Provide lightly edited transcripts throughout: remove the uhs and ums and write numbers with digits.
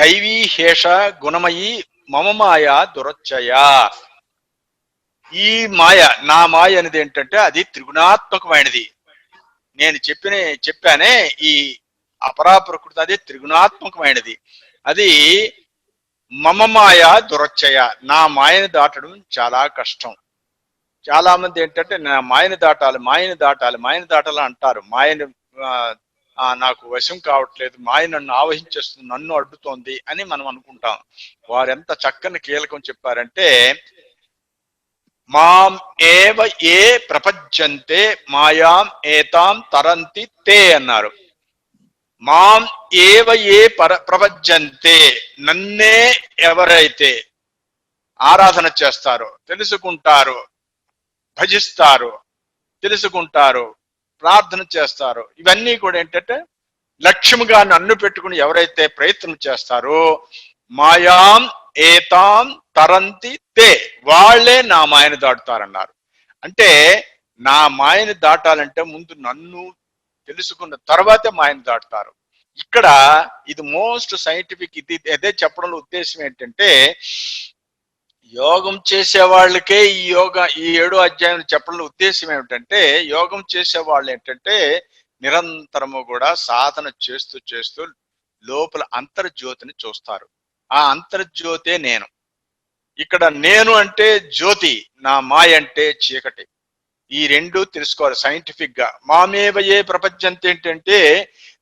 దైవీ హేష గుణమయీ మమ మాయ దురచ్చయ. ఈ మాయ, నా మాయ అనేది ఏంటంటే అది త్రిగుణాత్మకమైనది. నేను చెప్పానే ఈ అపరా ప్రకృతి అది త్రిగుణాత్మకమైనది. అది మమ మాయ దురచ్చయ, నా మాయని దాటడం చాలా కష్టం. చాలా మంది ఏంటంటే నా మాయని దాటాలి, మాయని దాటాలి, మాయని దాటాలి అంటారు. మాయని నాకు వశం కావట్లేదు, మాయ నన్ను ఆవహించేస్తుంది, నన్ను అడ్డుతోంది అని మనం అనుకుంటాం. వారు ఎంత చక్కని కీలకం చెప్పారంటే, మాం ఏవ ఏ ప్రపంచంతే మాయాం ఏతాం తరంతి తే అన్నారు. మాం ఏవ ఏ ప్రపంచంతే, నన్నే ఎవరైతే ఆరాధన చేస్తారో, తెలుసుకుంటారో, భజిస్తారు, తెలుసుకుంటారు, ప్రార్థన చేస్తారు, ఇవన్నీ కూడా ఏంటంటే లక్ష్యముగా నన్ను పెట్టుకుని ఎవరైతే ప్రయత్నం చేస్తారో మాయాం ఏతాం తరంతి తే, వాళ్లే నా మాయను దాటుతారన్నారు. అంటే నా మాయని దాటాలంటే ముందు నన్ను తెలుసుకున్న తర్వాతే మాయను దాటుతారు. ఇక్కడ ఇది మోస్ట్ సైంటిఫిక్. ఇది అదే చెప్పడంలో ఉద్దేశం ఏంటంటే, యోగం చేసే వాళ్ళకే ఈ 7వ అధ్యాయం చెప్పడంలో ఉద్దేశం ఏమిటంటే, యోగం చేసే వాళ్ళు ఏంటంటే నిరంతరము కూడా సాధన చేస్తూ చేస్తూ లోపల అంతర్జ్యోతిని చూస్తారు. ఆ అంతర్జ్యోతే నేను. ఇక్కడ నేను అంటే జ్యోతి, నా మాయ అంటే చీకటి. ఈ రెండు తెలుసుకోవాలి సైంటిఫిక్ గా. మామేవయే ప్రపంచంతో ఏంటంటే,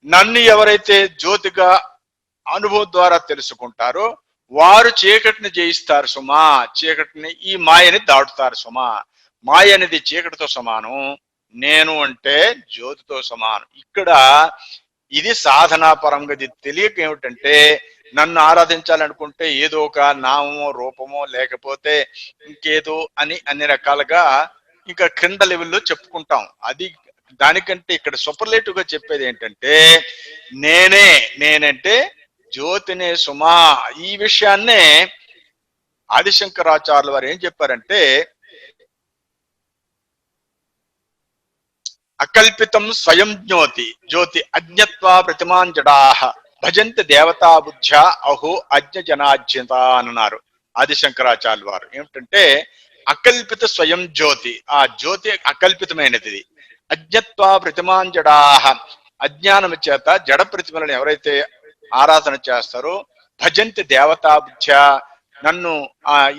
నన్ను ఎవరైతే జ్యోతిగా అనుభవం ద్వారా తెలుసుకుంటారో వారు చీకటిని జయిస్తారు సుమా, చీకటిని, ఈ మాయని దాటుతారు సుమా. మాయ అనేది చీకటితో సమానం, నేను అంటే జ్యోతితో సమానం. ఇక్కడ ఇది సాధనాపరంగా ఇది తెలియక ఏమిటంటే, నన్ను ఆరాధించాలనుకుంటే ఏదో ఒక నామమో రూపమో లేకపోతే ఇంకేదో అని అన్ని రకాలుగా ఇంకా క్రింద లెవెల్లో చెప్పుకుంటాం. అది దానికంటే ఇక్కడ సూపర్లేటివ్ గా చెప్పేది ఏంటంటే, నేనంటే జ్యోతినే సుమా. ఈ విషయాన్నే ఆదిశంకరాచార్యుల వారు ఏం చెప్పారంటే, అకల్పితం స్వయం జ్యోతి అజ్ఞత్వా ప్రతిమాన్ జడాహ భజంతి దేవతా బుద్ధ్యా అహో అజ్ఞ జనాజ్ఞత అన్నారు ఆదిశంకరాచార్యుల వారు. ఏమిటంటే అకల్పిత స్వయం జ్యోతి, ఆ జ్యోతి అకల్పితమైనది. అజ్ఞత్వా ప్రతిమాన్ జడాహ, అజ్ఞానం చేత జడ ప్రతిమలను ఎవరైతే ఆరాధన చేస్తారో, భజంతి దేవతా బుద్ధ్యా, నన్ను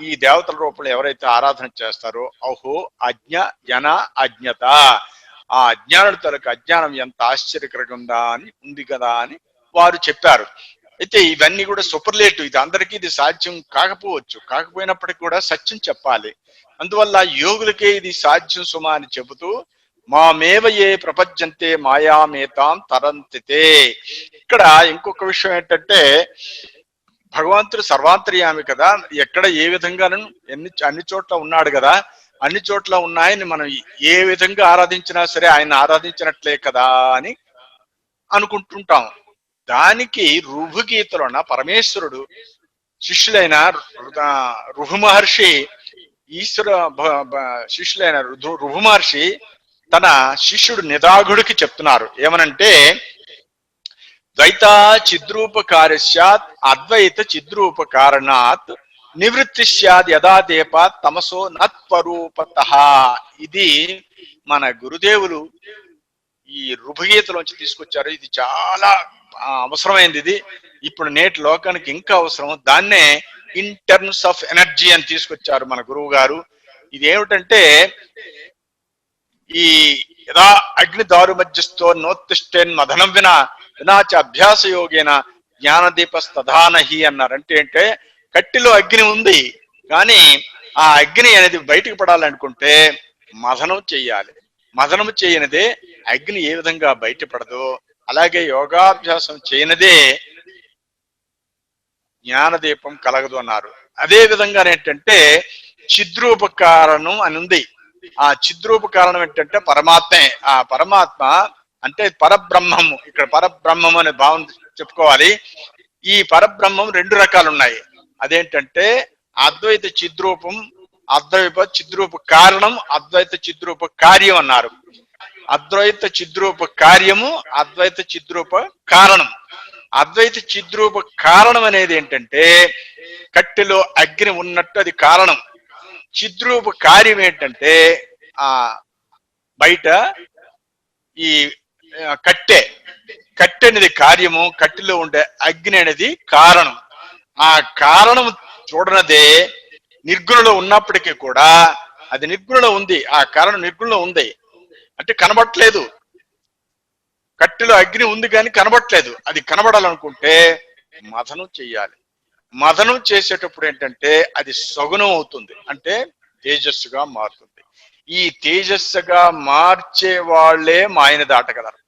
ఈ దేవతల రూపంలో ఎవరైతే ఆరాధన చేస్తారో, అహో అజ్ఞ జన అజ్ఞత, ఆ అజ్ఞానుల తరకు అజ్ఞానం ఎంత ఆశ్చర్యకరంగా ఉంది కదా అని వారు చెప్పారు. అయితే ఇవన్నీ కూడా సూపర్లేటివ్. ఇది అందరికీ ఇది సాధ్యం కాకపోవచ్చు, కాకపోయినప్పటికీ కూడా సత్యం చెప్పాలి. అందువల్ల యోగులకే ఇది సాధ్యం సుమా అని చెబుతూ, మామేవ ఏ ప్రపంచంతే మాయామేతాం తరంతితే. ఇక్కడ ఇంకొక విషయం ఏంటంటే, భగవంతుడు సర్వాంతర్యామి కదా, ఎక్కడ ఏ విధంగానూ అన్ని చోట్ల ఉన్నాడు కదా, అన్ని చోట్ల ఉన్నాయని మనం ఏ విధంగా ఆరాధించినా సరే ఆయన ఆరాధించినట్లే కదా అని అనుకుంటుంటాం. దానికి రుభుగీతలోన పరమేశ్వరుడు శిష్యులైన రుభు మహర్షి, ఈశ్వర శిష్యులైన రుభు మహర్షి తన శిష్యుడు నిదాఘుడికి చెప్తున్నారు. ఏమనంటే, ద్వైత చిద్రూపకార్యస్యాత్ అద్వైత చిద్రూప కారణాత్ నివృత్తి స్యాద్ యదా దీపాత్ తమసో నత్వరూపతః. ఇది మన గురుదేవులు ఈ రుభుగీతలోంచి తీసుకొచ్చారు. ఇది చాలా అవసరమైంది. ఇది ఇప్పుడు నేటి లోకానికి ఇంకా అవసరం. దాన్నే ఇన్ టర్మ్స్ ఆఫ్ ఎనర్జీ అని తీసుకొచ్చారు మన గురువు గారు. ఇది ఏమిటంటే, ఈ యదా అగ్ని దారు మధ్యస్థో నోత్తిష్టేన్ మదనం వినాచ అభ్యాస యోగేన జ్ఞానదీపస్తధానహి అన్నారు. అంటే కట్టిలో అగ్ని ఉంది, కానీ ఆ అగ్ని అనేది బయటకు పడాలనుకుంటే మదనం చెయ్యాలి. మదనం చేయనిదే అగ్ని ఏ విధంగా బయటపడదో, అలాగే యోగాభ్యాసం చేయనిదే జ్ఞానదీపం కలగదు అన్నారు. అదే విధంగా ఏంటంటే చిద్రూపకారణం అని ఉంది. ఆ చిద్రూపకారణం ఏంటంటే పరమాత్మే. ఆ పరమాత్మ అంటే పరబ్రహ్మము. ఇక్కడ పరబ్రహ్మం అనే భావం చెప్పుకోవాలి. ఈ పరబ్రహ్మం 2 రకాలు ఉన్నాయి. అదేంటంటే అద్వైత చిద్రూపం, అద్వైత చిద్రూప కారణం, అద్వైత చిద్రూప కార్యం అన్నారు. అద్వైత చిద్రూప కార్యము, అద్వైత చిద్రూప కారణం. అద్వైత చిద్రూప కారణం అనేది ఏంటంటే కట్టెలో అగ్ని ఉన్నట్టు అది కారణం. చిద్రూప కార్యం ఏంటంటే ఆ బయట ఈ కట్టె అనేది కార్యము, కట్టెలో ఉండే అగ్ని అనేది కారణం. ఆ కారణం చూడనదే నిర్గుణలో ఉన్నప్పటికీ కూడా అది నిర్గుణలో ఉంది, ఆ కారణం నిర్గుణలో ఉంది అంటే కనబడట్లేదు. కట్టెలో అగ్ని ఉంది కానీ కనబడట్లేదు. అది కనబడాలనుకుంటే మథనం చెయ్యాలి. మథనం చేసేటప్పుడు ఏంటంటే అది సగుణం అవుతుంది, అంటే తేజస్సుగా మారుతుంది. ఈ తేజస్సుగా మార్చే వాళ్ళే మాయను దాటగలరు.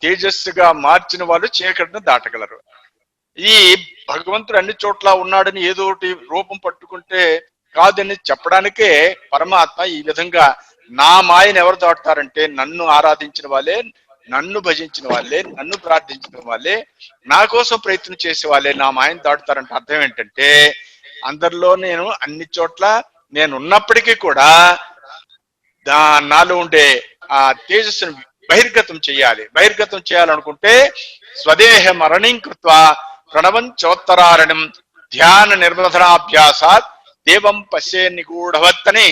తేజస్సుగా మార్చిన వాళ్ళు చీకటిని దాటగలరు. ఈ భగవంతుడు అన్ని చోట్ల ఉన్నాడని ఏదో ఒకటి రూపం పట్టుకుంటే కాదని చెప్పడానికే పరమాత్మ ఈ విధంగా నా మాయను ఎవరు దాటుతారంటే నన్ను ఆరాధించిన వాళ్ళే, నన్ను భజించిన వాళ్ళే, నన్ను ప్రార్థించిన వాళ్ళే, నా కోసం ప్రయత్నం చేసే వాళ్ళే నా మాయను దాటుతారంటే అర్థం ఏంటంటే అందరిలో నేను అన్ని చోట్ల నేను ఉన్నప్పటికీ కూడా నాలో ఉండే ఆ తేజస్సును బహిర్గతం చేయాలి. బహిర్గతం చేయాలనుకుంటే స్వదేహ మరణం కృత్వ ప్రణవం చోత్తరారణం ధ్యాన నిర్మధనాభ్యాసాత్ దేవం పశ్యే నిగూఢవత్ అని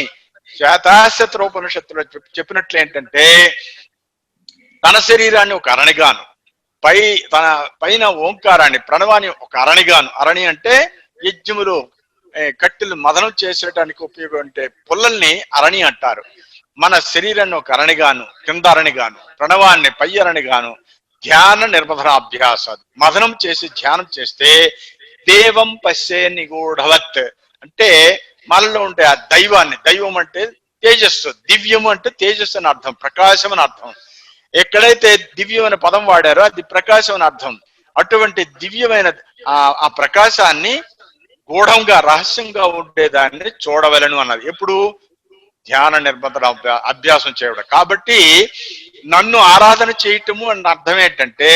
శ్వేతాశతరోపనిషత్తులో చెప్పినట్లు ఏంటంటే తన శరీరాన్ని ఒక అరణిగాను, తన పైన ఓంకారాన్ని ప్రణవాన్ని ఒక అరణిగాను, అరణి అంటే యజ్ఞములు కట్టెలు మదనం చేసేటానికి ఉపయోగం అంటే పుల్లల్ని అరణి అంటారు. మన శరీరాన్ని ఒక అరణిగాను, కింద అరణిగాను, ప్రణవాన్ని పై అరణిగాను ధ్యాన నిర్మధనాభ్యాసాలు మదనం చేసి ధ్యానం చేస్తే దేవం పశ్యే నిగూఢవత్ అంటే మనలో ఉంటే ఆ దైవాన్ని, దైవం అంటే తేజస్సు, దివ్యము అంటే తేజస్సు అని అర్థం, ప్రకాశం అని అర్థం. ఎక్కడైతే దివ్యం అనే పదం వాడారో అది ప్రకాశం అని అర్థం. అటువంటి దివ్యమైన ఆ ప్రకాశాన్ని గూఢంగా రహస్యంగా ఉండేదాన్ని చూడవలను అన్నది ఎప్పుడు ధ్యాన నిర్బంధన అభ్యాసం చేయడం. కాబట్టి నన్ను ఆరాధన చేయటము అన్న అర్థం ఏంటంటే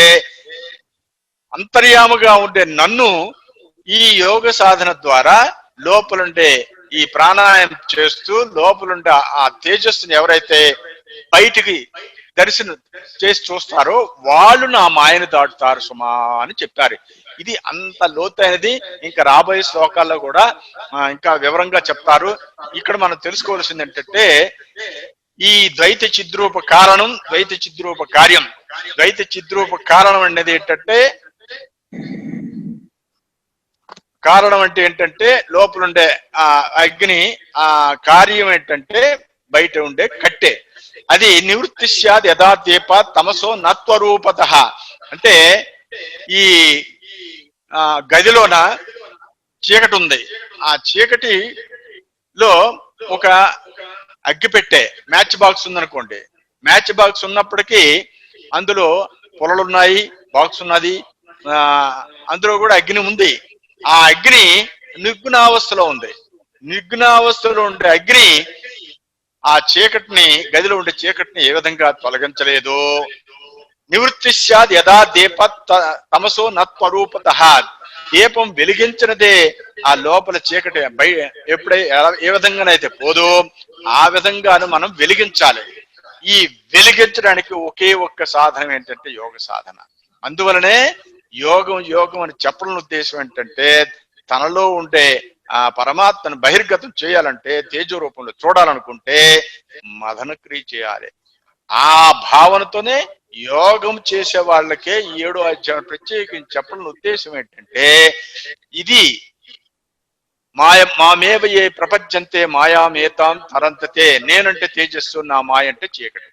అంతర్యాముగా ఉండే నన్ను ఈ యోగ సాధన ద్వారా లోపలుండే ఈ ప్రాణాయామం చేస్తూ లోపలుండే ఆ తేజస్సుని ఎవరైతే బయటికి దర్శనం చేసి చూస్తారో వాళ్ళు నా మాయను దాటుతారు సుమా అని చెప్పారు. ఇది అంత లోతైనది. ఇంకా రాబోయే శ్లోకాల్లో కూడా ఇంకా వివరంగా చెప్తారు. ఇక్కడ మనం తెలుసుకోవాల్సింది ఏంటంటే ఈ ద్వైత చిద్రూప కారణం, ద్వైత చిద్రూప కార్యం. ద్వైత చిద్రూప కారణం అనేది ఏంటంటే కారణం అంటే ఏంటంటే లోపలుండే ఆ అగ్ని, ఆ కార్యం ఏంటంటే బయట ఉండే కట్టె. అది నివృత్తి స్యాద్ యథా దీప తమసో నత్వరూపత అంటే ఈ గదిలోన చీకటి ఉంది, ఆ చీకటిలో ఒక అగ్గి పెట్టే మ్యాచ్ బాక్స్ ఉందనుకోండి. మ్యాచ్ బాక్స్ ఉన్నప్పటికీ అందులో పొలలున్నాయి, బాక్స్ ఉన్నది, అందులో కూడా అగ్ని ఉంది. ఆ అగ్ని నిగ్నావస్థలో ఉంది. నిగ్నావస్థలో ఉండే అగ్ని ఆ చీకటిని, గదిలో ఉండే చీకటిని ఏ విధంగా తొలగించలేదు. నివృత్తి స్యాద్ యథా దీప తమసో నత్వరూపత దీపం వెలిగించినదే ఆ లోపల చీకటి ఏ విధంగానైతే పోదో ఆ విధంగాను మనం వెలిగించాలి. ఈ వెలిగించడానికి ఒకే ఒక్క సాధనం ఏంటంటే యోగ సాధన. అందువలనే యోగం అని చెప్పడం ఉద్దేశం ఏంటంటే తనలో ఉండే ఆ పరమాత్మను బహిర్గతం చేయాలంటే తేజో రూపంలో చూడాలనుకుంటే మదన క్రియ చేయాలి. ఆ భావనతోనే యోగం చేసే వాళ్ళకే 7వ అధ్యాయం ప్రత్యేకించి చెప్పడం ఉద్దేశం ఏంటంటే ఇది మామేవ ఏ ప్రపంచంతే మాయామేతాం తరంతతే. నేనంటే తేజస్సు, నా మాయ అంటే చీకటి.